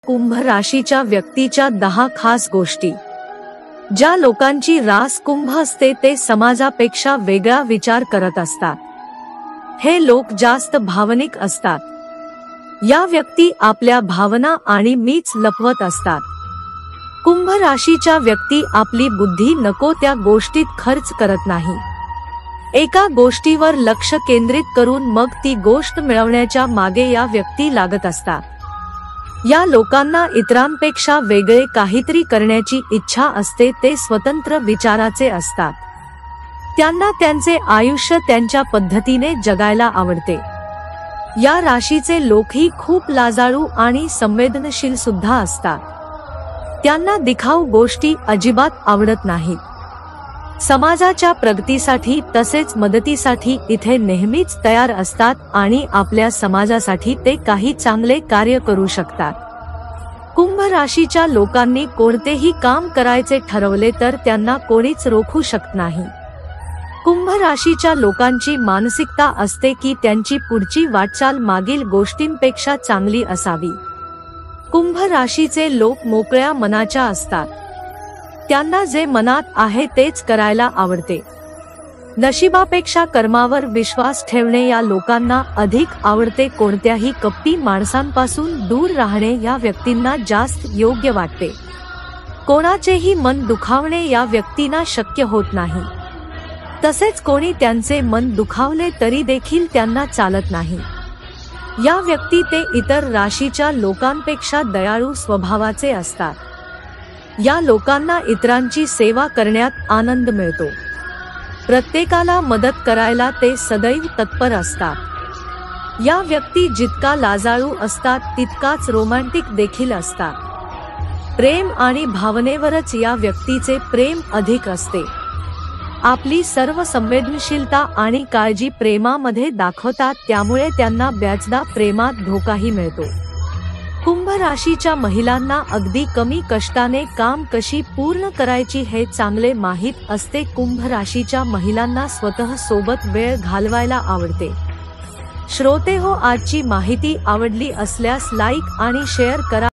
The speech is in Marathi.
कुंभ राशीच्या व्यक्तीच्या 10 खास गोष्टी। ज्या लोकांची रास कुंभ असते ते समाजापेक्षा वेगळा विचार करत असतात। हे लोक जास्त भावनिक असतात। या व्यक्ती आपल्या भावना आणि मीच लपवत असतात। कुंभ राशीच्या व्यक्ती आपली बुद्धी नको त्या गोष्टीत खर्च करत नाही। एका गोष्टीवर लक्ष केंद्रित करून मग ती गोष्ट मिळवण्याच्या मागे या व्यक्ती लागत असतात। या लोकांना इतरांपेक्षा वेगळे काहीतरी करण्याची इच्छा असते। ते स्वतंत्र विचाराचे असतात। त्यांना त्यांचे आयुष्य त्यांच्या पद्धतीने जगायला आवडते। या राशीचे लोकही खूप लाजाळू आणि संवेदनशील सुद्धा असतात। त्यांना दिखाऊ गोष्टी अजिबात आवडत नाहीत। समाजाच्या प्रगतीसाठी तसेच मदतीसाठी इथे नेहमीच तयार असतात आणि आपल्या समाजासाठी ते काही चांगले कार्य करू शकतात। कुंभ राशीच्या लोकांनी कोणतेही काम करायचे ठरवले तर त्यांना कोणीच रोखू शकत नाही। कुंभ राशीच्या लोकांची मानसिकता असते की त्यांची पुढची वाटचाल मागील गोष्टींपेक्षा चांगली असावी। कुंभ राशीचे लोक मोकळ्या मनाच्या असतात। त्यांना जे मनात आहे तेच करायला आवडते। नशिबापेक्षा कर्मावर विश्वास ठेवणे या लोकांना अधिक आवडते। कोणत्याही कपटी माणसांपासून दूर राहणे या व्यक्तींना जास्त योग्य वाटते। कोणाचेही मन दुखावणे या व्यक्तींना शक्य होत नाही। तसेच कोणी त्यांचे मन दुखावले तरी देखील त्यांना चालत नाही। या व्यक्ती ते इतर राशीच्या लोकांपेक्षा दयाळू स्वभावाचे असतात। या लोकांना इतरांची सेवा करण्यात आनंद मिळतो। प्रत्येकाला मदत करायला ते सदैव तत्पर असतात। या व्यक्ती जितका लाजाळू असतात तितकाच रोमॅन्टिक देखील असतात। प्रेम आणि भावनेवरच या व्यक्तीचे प्रेम अधिक असते। आपली सर्व संवेदनशीलता आणि काळजी प्रेमामध्ये दाखवतात, त्यामुळे त्यांना बऱ्याचदा प्रेमात धोकाही मिळतो। कुंभ राशीच्या महिलांना अगदी कमी कष्टाने काम कशी पूर्ण करायची हे चांगले माहीत असते। कुंभ राशीच्या महिलांना स्वतः सोबत वेळ घालवायला आवडते। श्रोते हो, आजची माहिती आवडली असल्यास लाईक आणि शेअर करा।